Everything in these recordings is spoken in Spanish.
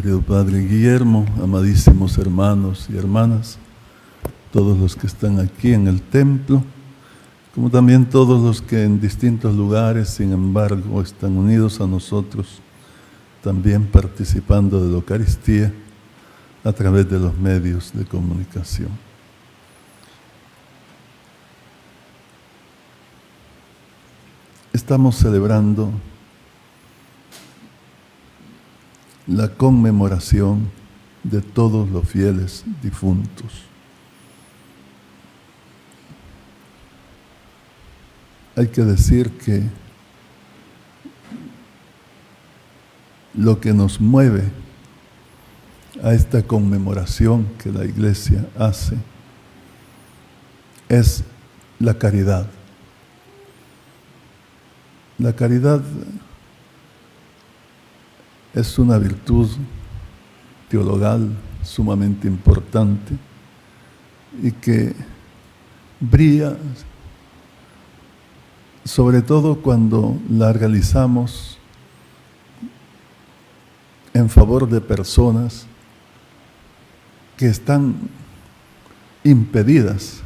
Querido Padre Guillermo, amadísimos hermanos y hermanas, todos los que están aquí en el templo, como también todos los que en distintos lugares, sin embargo, están unidos a nosotros, también participando de la Eucaristía a través de los medios de comunicación. Estamos celebrando la conmemoración de todos los fieles difuntos. Hay que decir que lo que nos mueve a esta conmemoración que la Iglesia hace es la caridad. La caridad es una virtud teologal sumamente importante y que brilla sobre todo cuando la realizamos en favor de personas que están impedidas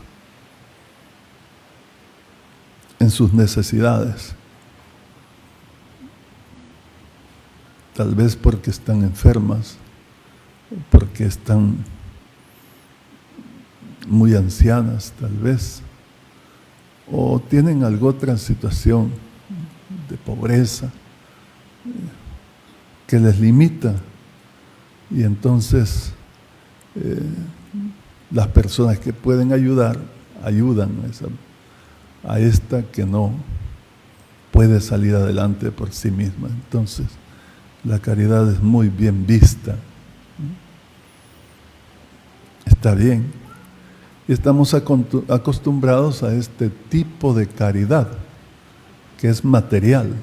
en sus necesidades. Tal vez porque están enfermas, porque están muy ancianas, tal vez, o tienen alguna otra situación de pobreza que les limita, y entonces las personas que pueden ayudar, ayudan a esta que no puede salir adelante por sí misma. Entonces, la caridad es muy bien vista. Está bien. Y estamos acostumbrados a este tipo de caridad, que es material.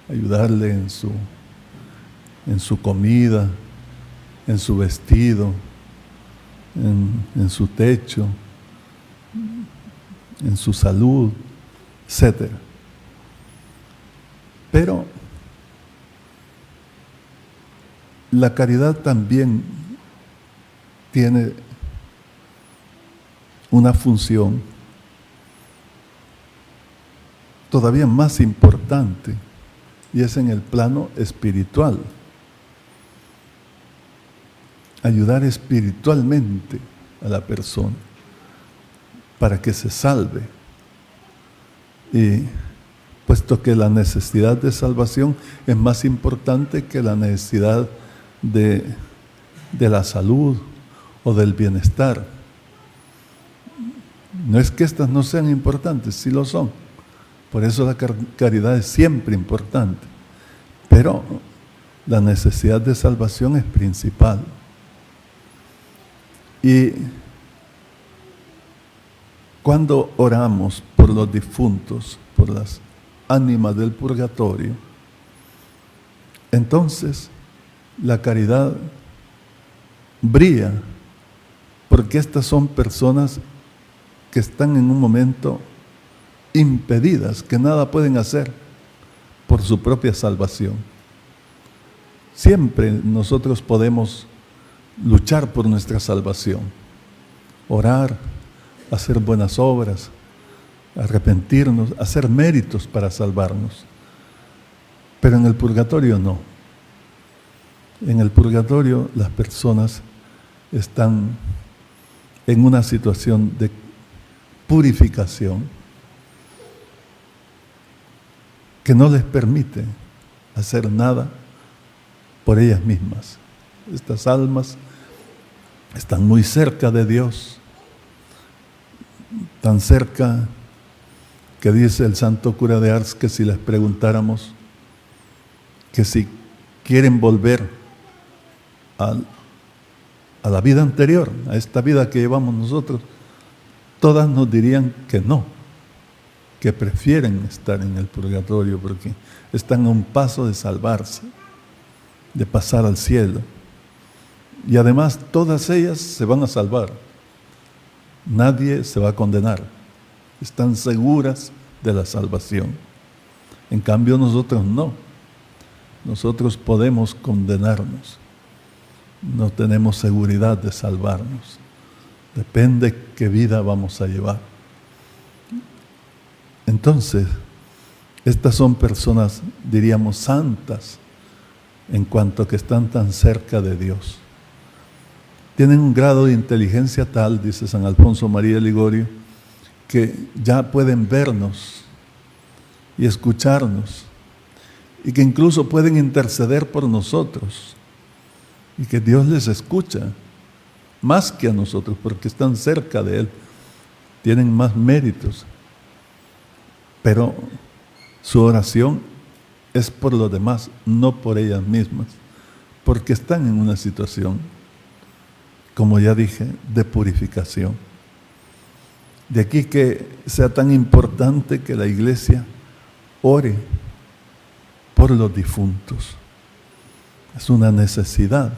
Ayudarle en su comida, en su vestido, en su techo, en su salud, etc. Pero la caridad también tiene una función todavía más importante, y es en el plano espiritual. Ayudar espiritualmente a la persona para que se salve. Y puesto que la necesidad de salvación es más importante que la necesidad de la salud o del bienestar. No es que estas no sean importantes, sí lo son. Por eso la caridad es siempre importante. Pero la necesidad de salvación es principal. Y cuando oramos por los difuntos, por las ánimas del purgatorio, entonces la caridad brilla, porque estas son personas que están en un momento impedidas, que nada pueden hacer por su propia salvación. Siempre nosotros podemos luchar por nuestra salvación, orar, hacer buenas obras, arrepentirnos, hacer méritos para salvarnos. Pero en el purgatorio no. En el purgatorio las personas están en una situación de purificación que no les permite hacer nada por ellas mismas. Estas almas están muy cerca de Dios, tan cerca que dice el santo cura de Ars que si les preguntáramos que si quieren volver a la vida anterior, a esta vida que llevamos nosotros, todas nos dirían que no, que prefieren estar en el purgatorio porque están a un paso de salvarse, de pasar al cielo. Y además todas ellas se van a salvar. Nadie se va a condenar. Están seguras de la salvación. En cambio nosotros no. Nosotros podemos condenarnos. no tenemos seguridad de salvarnos. Depende qué vida vamos a llevar. Entonces, estas son personas, diríamos, santas, en cuanto que están tan cerca de Dios. Tienen un grado de inteligencia tal, dice San Alfonso María de Ligorio, que ya pueden vernos y escucharnos, y que incluso pueden interceder por nosotros, y que Dios les escucha, más que a nosotros, porque están cerca de Él, tienen más méritos. Pero su oración es por los demás, no por ellas mismas, porque están en una situación, como ya dije, de purificación. De aquí que sea tan importante que la Iglesia ore por los difuntos. Es una necesidad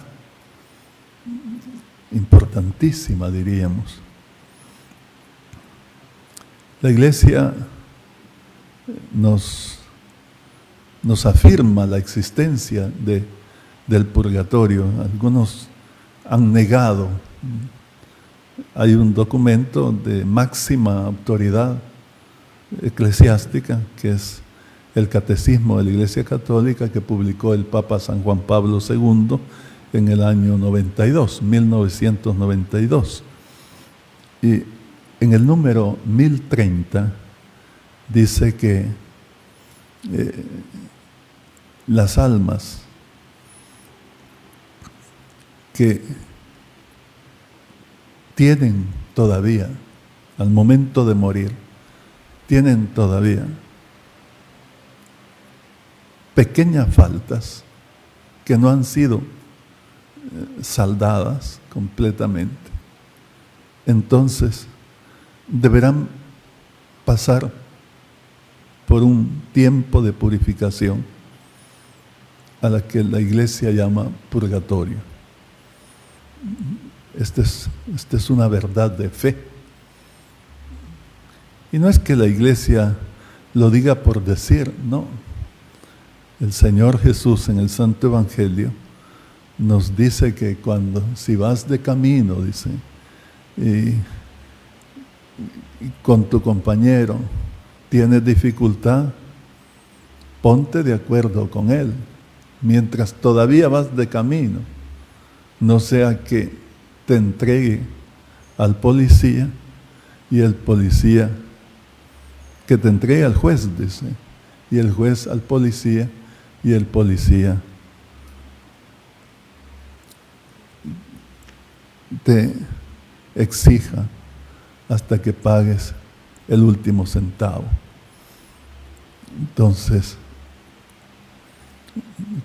importantísima, diríamos. La Iglesia nos afirma la existencia del purgatorio. Algunos han negado. Hay un documento de máxima autoridad eclesiástica, que es el Catecismo de la Iglesia Católica, que publicó el Papa San Juan Pablo II en el año 1992. Y en el número 1030 dice que las almas que tienen todavía, al momento de morir, tienen todavía pequeñas faltas que no han sido saldadas completamente, entonces deberán pasar por un tiempo de purificación a la que la Iglesia llama purgatorio. Esta es una verdad de fe. Y no es que la Iglesia lo diga por decir, no. El Señor Jesús en el Santo Evangelio nos dice que si vas de camino, dice, y con tu compañero tienes dificultad, ponte de acuerdo con él, mientras todavía vas de camino, no sea que te entregue al policía y el policía, que te entregue al juez, dice, y el juez al policía, y el policía te exija hasta que pagues el último centavo. Entonces,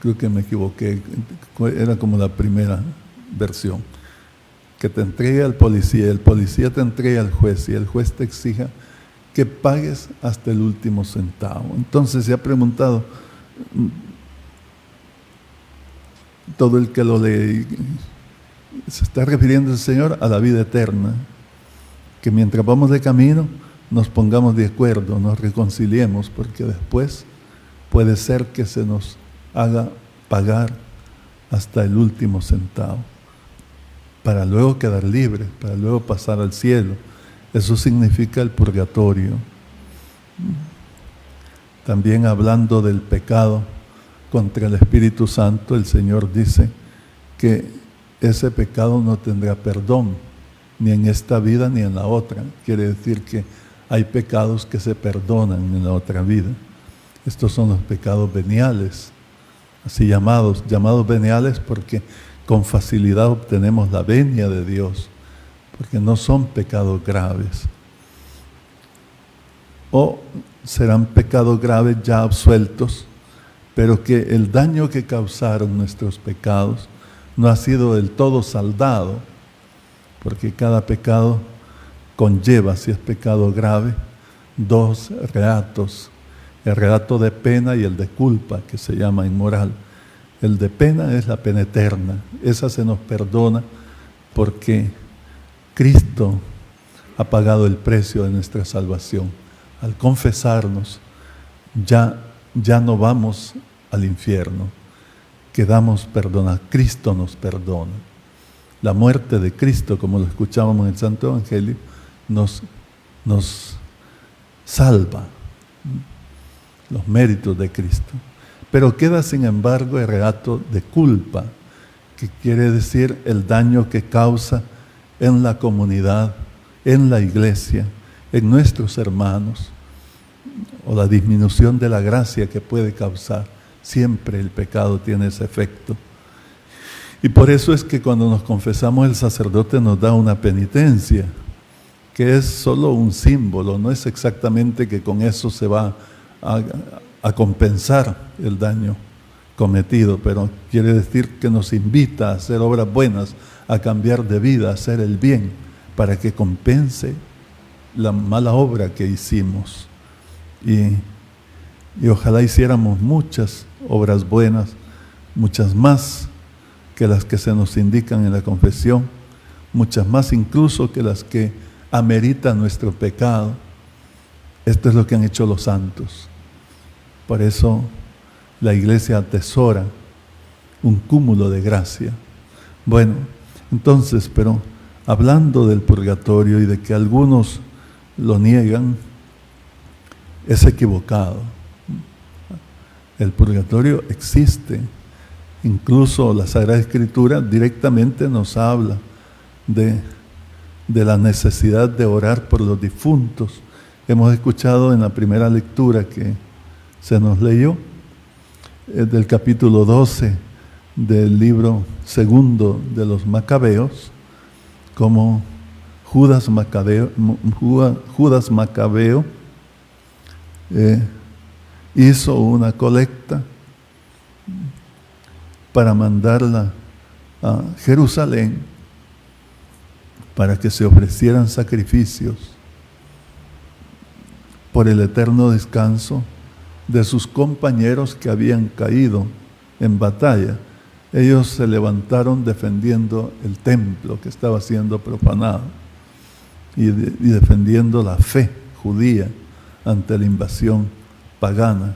creo que me equivoqué, era como la primera versión, que te entregue al policía, el policía te entregue al juez y el juez te exija que pagues hasta el último centavo. Entonces se ha preguntado, todo el que lo lee, se está refiriendo el Señor a la vida eterna, que mientras vamos de camino nos pongamos de acuerdo, nos reconciliemos, porque después puede ser que se nos haga pagar hasta el último centavo, para luego quedar libres, para luego pasar al cielo. Eso significa el purgatorio. También hablando del pecado contra el Espíritu Santo, el Señor dice que ese pecado no tendrá perdón, ni en esta vida ni en la otra. Quiere decir que hay pecados que se perdonan en la otra vida. Estos son los pecados veniales, así llamados veniales porque con facilidad obtenemos la venia de Dios, porque no son pecados graves. O serán pecados graves ya absueltos, pero que el daño que causaron nuestros pecados no ha sido del todo saldado, porque cada pecado conlleva, si es pecado grave, dos reatos, el reato de pena y el de culpa, que se llama inmoral. El de pena es la pena eterna, esa se nos perdona porque Cristo ha pagado el precio de nuestra salvación. Al confesarnos, ya no vamos al infierno, quedamos perdonados, Cristo nos perdona. la muerte de Cristo, como lo escuchábamos en el Santo Evangelio, nos salva, los méritos de Cristo. Pero queda sin embargo el relato de culpa, que quiere decir el daño que causa en la comunidad, en la iglesia, en nuestros hermanos, o la disminución de la gracia que puede causar. Siempre el pecado tiene ese efecto. Y por eso es que cuando nos confesamos, el sacerdote nos da una penitencia, que es solo un símbolo, no es exactamente que con eso se va a compensar el daño cometido, pero quiere decir que nos invita a hacer obras buenas, a cambiar de vida, a hacer el bien, para que compense la mala obra que hicimos. Y ojalá hiciéramos muchas obras buenas, muchas más que las que se nos indican en la confesión, muchas más incluso que las que amerita nuestro pecado. Esto es lo que han hecho los santos. Por eso la iglesia atesora un cúmulo de gracia. Bueno, entonces, pero hablando del purgatorio y de que algunos lo niegan, es equivocado. El purgatorio existe. Incluso la Sagrada Escritura directamente nos habla de la necesidad de orar por los difuntos. Hemos escuchado en la primera lectura que se nos leyó, del capítulo 12 del libro segundo de los Macabeos, como Judas Macabeo hizo una colecta para mandarla a Jerusalén para que se ofrecieran sacrificios por el eterno descanso de sus compañeros que habían caído en batalla. Ellos se levantaron defendiendo el templo que estaba siendo profanado y defendiendo la fe judía ante la invasión pagana.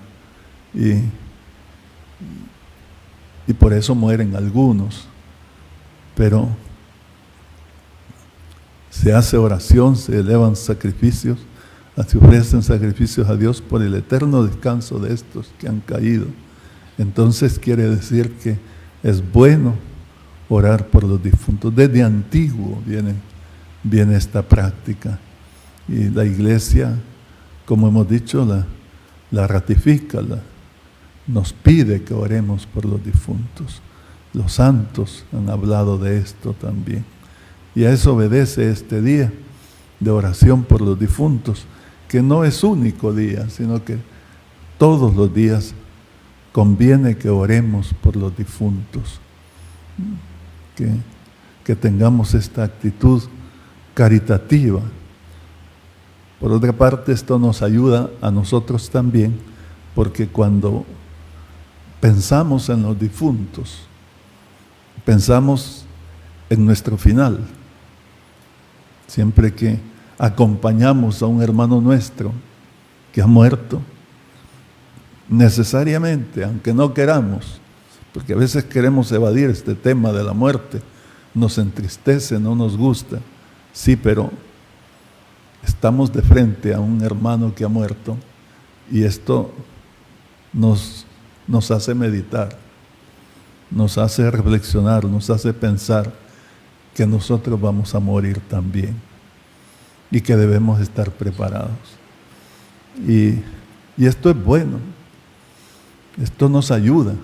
Y por eso mueren algunos. Pero se hace oración, se elevan sacrificios, se ofrecen sacrificios a Dios por el eterno descanso de estos que han caído. Entonces quiere decir que es bueno orar por los difuntos. Desde antiguo viene esta práctica. Y la Iglesia, como hemos dicho, la ratifica, nos pide que oremos por los difuntos. Los santos han hablado de esto también. Y a eso obedece este día de oración por los difuntos, que no es único día, sino que todos los días conviene que oremos por los difuntos, que tengamos esta actitud caritativa. Por otra parte, esto nos ayuda a nosotros también, porque cuando pensamos en los difuntos, pensamos en nuestro final. Siempre que acompañamos a un hermano nuestro que ha muerto, necesariamente, aunque no queramos, porque a veces queremos evadir este tema de la muerte, nos entristece, no nos gusta, sí, pero estamos de frente a un hermano que ha muerto y esto nos hace meditar, nos hace reflexionar, nos hace pensar que nosotros vamos a morir también y que debemos estar preparados. Y esto es bueno, esto nos ayuda,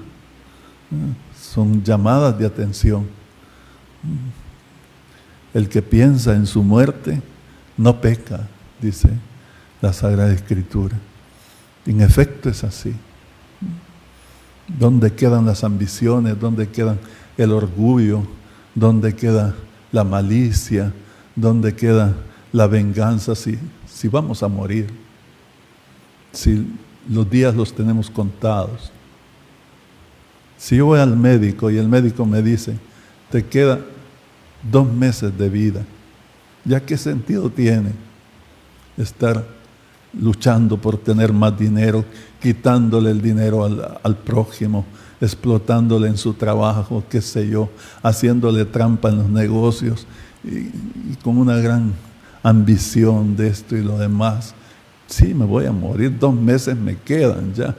son llamadas de atención. El que piensa en su muerte no peca, dice la Sagrada Escritura. En efecto es así. ¿Dónde quedan las ambiciones? ¿Dónde queda el orgullo? ¿Dónde queda la malicia? ¿Dónde queda la venganza? Si vamos a morir, si los días los tenemos contados. Si yo voy al médico y el médico me dice, te queda 2 meses de vida, ¿ya qué sentido tiene estar luchando por tener más dinero, quitándole el dinero al prójimo, explotándole en su trabajo, qué sé yo, haciéndole trampa en los negocios y con una gran ambición de esto y lo demás. Sí, me voy a morir, 2 meses me quedan ya.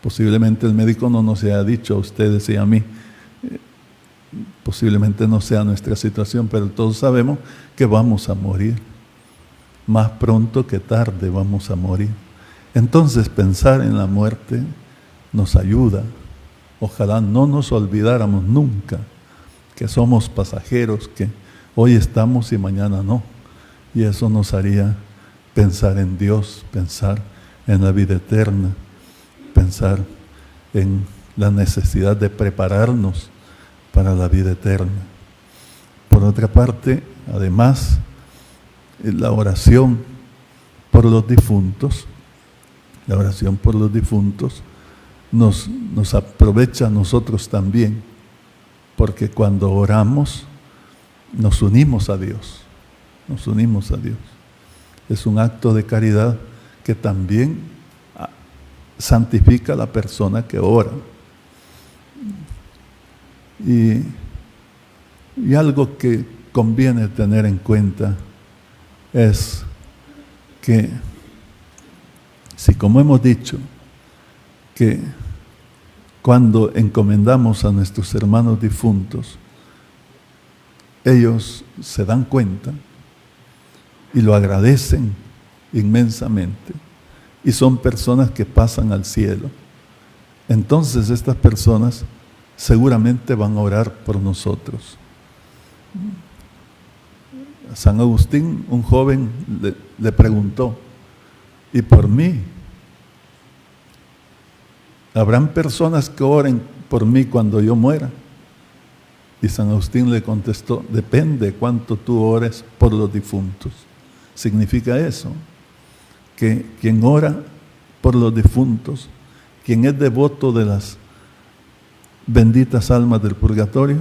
Posiblemente el médico no nos haya dicho a ustedes y a mí, posiblemente no sea nuestra situación, pero todos sabemos que vamos a morir. Más pronto que tarde vamos a morir. Entonces pensar en la muerte nos ayuda. Ojalá no nos olvidáramos nunca que somos pasajeros, que hoy estamos y mañana no. Y eso nos haría pensar en Dios, pensar en la vida eterna, pensar en la necesidad de prepararnos para la vida eterna. Por otra parte, además, la oración por los difuntos, nos aprovecha a nosotros también, porque cuando oramos nos unimos a Dios. Es un acto de caridad que también santifica a la persona que ora. Y algo que conviene tener en cuenta es que, si como hemos dicho, que cuando encomendamos a nuestros hermanos difuntos, ellos se dan cuenta y lo agradecen inmensamente, y son personas que pasan al cielo. Entonces estas personas seguramente van a orar por nosotros. A San Agustín, un joven le preguntó, ¿y por mí? ¿Habrán personas que oren por mí cuando yo muera? Y San Agustín le contestó, depende cuánto tú ores por los difuntos. Significa eso, que quien ora por los difuntos, quien es devoto de las benditas almas del purgatorio,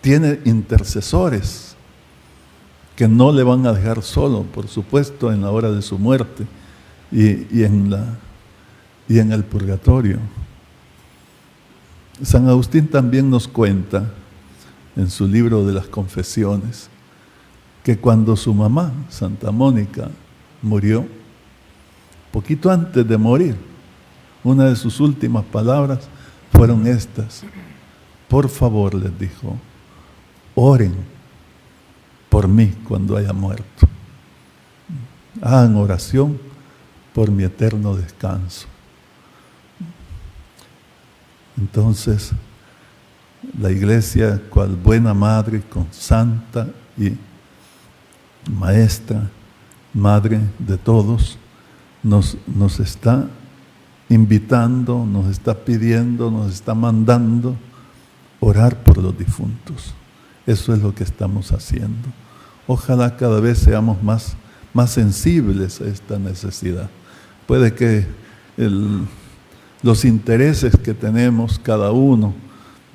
tiene intercesores que no le van a dejar solo, por supuesto, en la hora de su muerte y en el purgatorio. San Agustín también nos cuenta en su libro de las Confesiones que cuando su mamá, Santa Mónica, murió, poquito antes de morir, una de sus últimas palabras fueron estas: por favor, les dijo, oren por mí cuando haya muerto. Hagan oración por mi eterno descanso. Entonces, la Iglesia, cual buena madre, con santa y maestra, madre de todos, nos está invitando, nos está pidiendo, nos está mandando orar por los difuntos. Eso es lo que estamos haciendo. Ojalá cada vez seamos más sensibles a esta necesidad. Puede que los intereses que tenemos cada uno,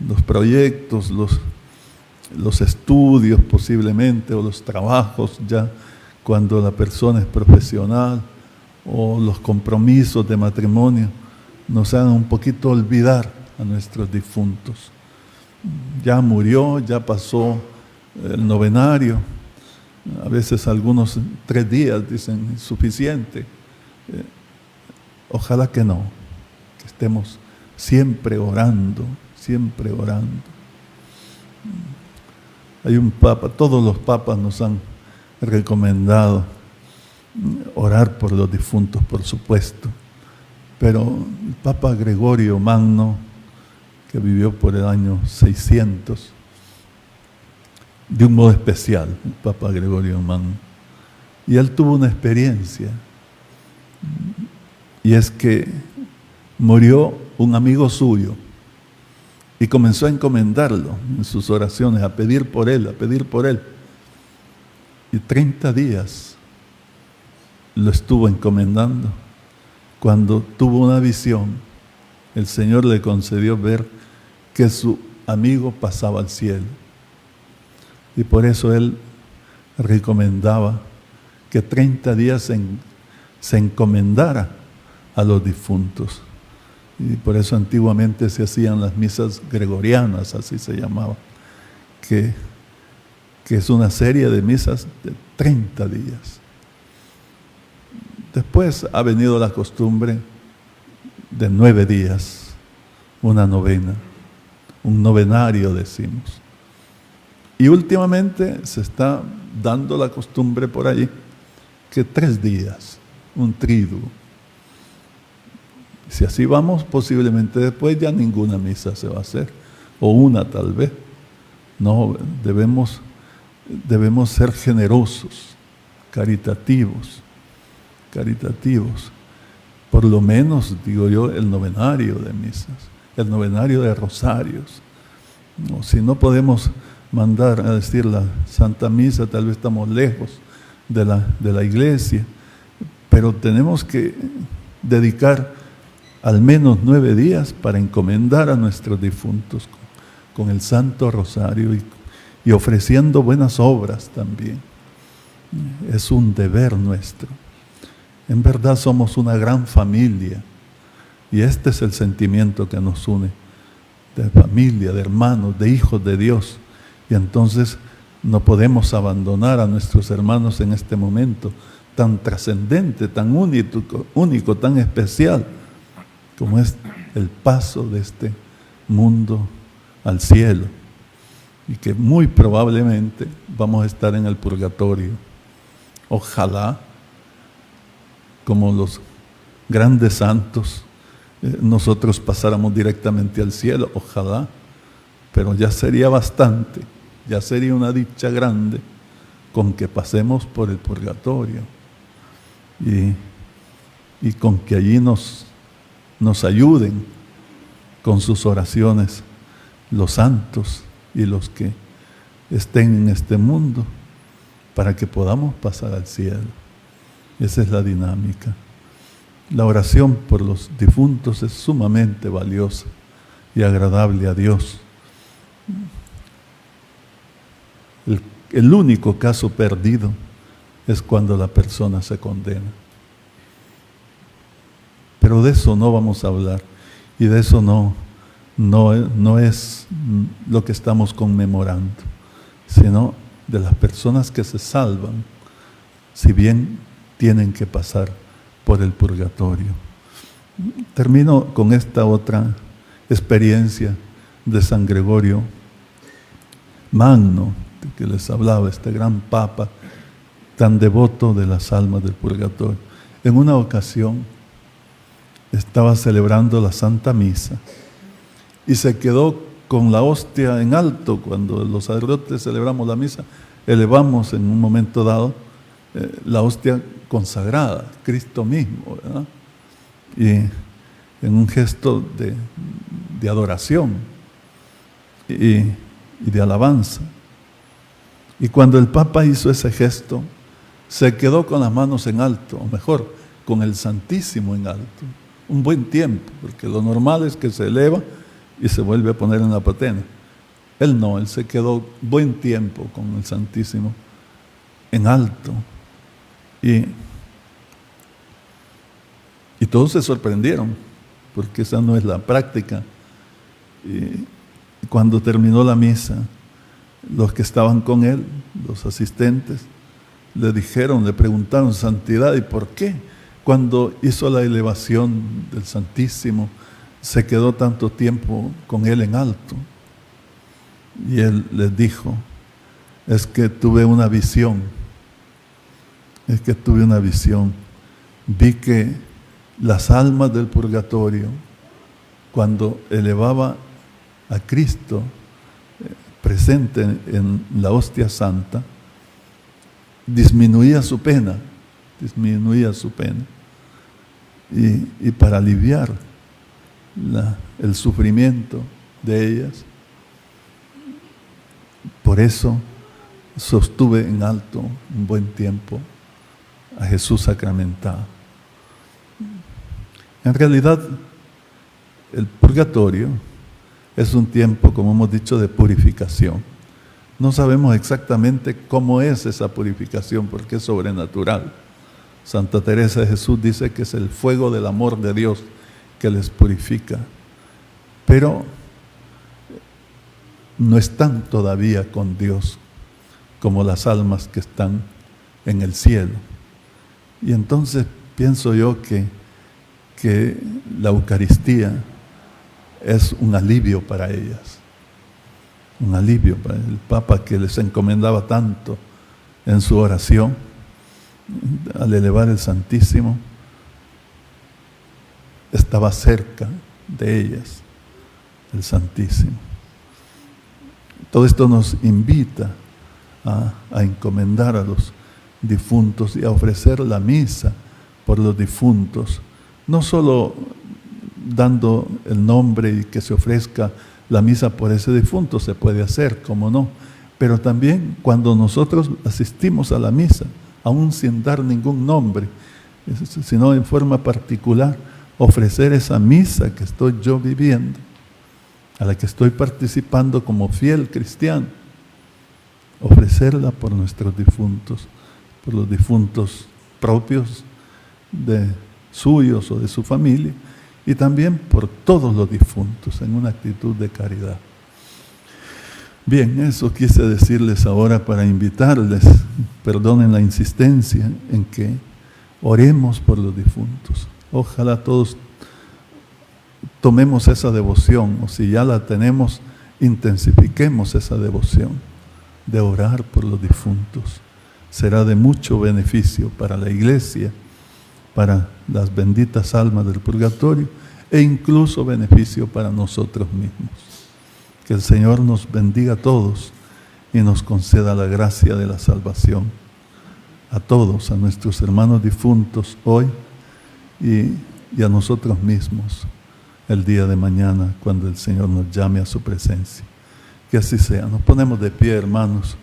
los proyectos, los estudios posiblemente, o los trabajos ya cuando la persona es profesional, o los compromisos de matrimonio, nos hagan un poquito olvidar a nuestros difuntos. Ya murió, ya pasó el novenario, a veces algunos 3 días dicen suficiente. Ojalá que no, que estemos siempre orando, siempre orando. Hay un papa, todos los papas nos han recomendado orar por los difuntos, por supuesto, pero el Papa Gregorio Magno, que vivió por el año 600, de un modo especial, el Papa Gregorio Magno, y él tuvo una experiencia, y es que murió un amigo suyo, y comenzó a encomendarlo en sus oraciones, a pedir por él, y 30 días lo estuvo encomendando. Cuando tuvo una visión, el Señor le concedió ver que su amigo pasaba al cielo. Y por eso él recomendaba que 30 días se encomendara a los difuntos. Y por eso antiguamente se hacían las misas gregorianas, así se llamaba, que es una serie de misas de 30 días. Después ha venido la costumbre de 9 días, una novena, un novenario decimos. Y últimamente se está dando la costumbre por ahí que 3 días, un triduo. Si así vamos, posiblemente después ya ninguna misa se va a hacer, o una tal vez. No, debemos ser generosos, caritativos. Por lo menos, digo yo, el novenario de misas, el novenario de rosarios. No, si no podemos mandar a decir la Santa Misa, tal vez estamos lejos de la iglesia, pero tenemos que dedicar al menos 9 días para encomendar a nuestros difuntos con el Santo Rosario y ofreciendo buenas obras también. Es un deber nuestro. En verdad somos una gran familia y este es el sentimiento que nos une, de familia, de hermanos, de hijos de Dios. Y entonces no podemos abandonar a nuestros hermanos en este momento tan trascendente, tan único, tan especial, como es el paso de este mundo al cielo. Y que muy probablemente vamos a estar en el purgatorio. Ojalá, como los grandes santos, nosotros pasáramos directamente al cielo, ojalá, pero ya sería bastante, ya sería una dicha grande con que pasemos por el purgatorio y con que allí nos ayuden con sus oraciones los santos y los que estén en este mundo para que podamos pasar al cielo. Esa es la dinámica. La oración por los difuntos es sumamente valiosa y agradable a Dios. El único caso perdido es cuando la persona se condena. Pero de eso no vamos a hablar y de eso no es lo que estamos conmemorando, sino de las personas que se salvan, si bien tienen que pasar por el purgatorio. Termino con esta otra experiencia de San Gregorio Magno, de que les hablaba, este gran papa tan devoto de las almas del purgatorio. En una ocasión estaba celebrando la Santa Misa y se quedó con la hostia en alto. Cuando los sacerdotes celebramos la misa, elevamos en un momento dado la hostia consagrada, Cristo mismo, ¿verdad? Y en un gesto de adoración y de alabanza. Y cuando el Papa hizo ese gesto, se quedó con las manos en alto, o mejor, con el Santísimo en alto, un buen tiempo, porque lo normal es que se eleva y se vuelve a poner en la patena. Él no, él se quedó buen tiempo con el Santísimo en alto. Y todos se sorprendieron, porque esa no es la práctica. Y cuando terminó la misa, los que estaban con él, los asistentes, le preguntaron, Santidad, ¿y por qué cuando hizo la elevación del Santísimo se quedó tanto tiempo con él en alto? Y él les dijo, es que tuve una visión, vi que las almas del purgatorio, cuando elevaba a Cristo presente en la hostia santa, disminuía su pena. Y para aliviar el sufrimiento de ellas, por eso sostuve en alto un buen tiempo a Jesús sacramentado. En realidad, el purgatorio es un tiempo, como hemos dicho, de purificación. No sabemos exactamente cómo es esa purificación porque es sobrenatural. Santa Teresa de Jesús dice que es el fuego del amor de Dios que les purifica. Pero no están todavía con Dios como las almas que están en el cielo. Y entonces pienso yo que la Eucaristía es un alivio para ellas. Un alivio para el Papa, que les encomendaba tanto en su oración al elevar el Santísimo, estaba cerca de ellas el Santísimo. Todo esto nos invita a encomendar a los difuntos y a ofrecer la misa por los difuntos, no solo dando el nombre y que se ofrezca la misa por ese difunto, se puede hacer, cómo no, pero también cuando nosotros asistimos a la misa, aún sin dar ningún nombre, sino en forma particular, ofrecer esa misa que estoy yo viviendo, a la que estoy participando como fiel cristiano, ofrecerla por nuestros difuntos, por los difuntos propios de suyos o de su familia, y también por todos los difuntos, en una actitud de caridad. Bien, eso quise decirles ahora para invitarles, perdonen la insistencia, en que oremos por los difuntos. Ojalá todos tomemos esa devoción, o si ya la tenemos, intensifiquemos esa devoción de orar por los difuntos. Será de mucho beneficio para la Iglesia, para las benditas almas del purgatorio, e incluso beneficio para nosotros mismos. Que el Señor nos bendiga a todos y nos conceda la gracia de la salvación. A todos, a nuestros hermanos difuntos hoy y a nosotros mismos el día de mañana, cuando el Señor nos llame a su presencia. Que así sea. Nos ponemos de pie, hermanos.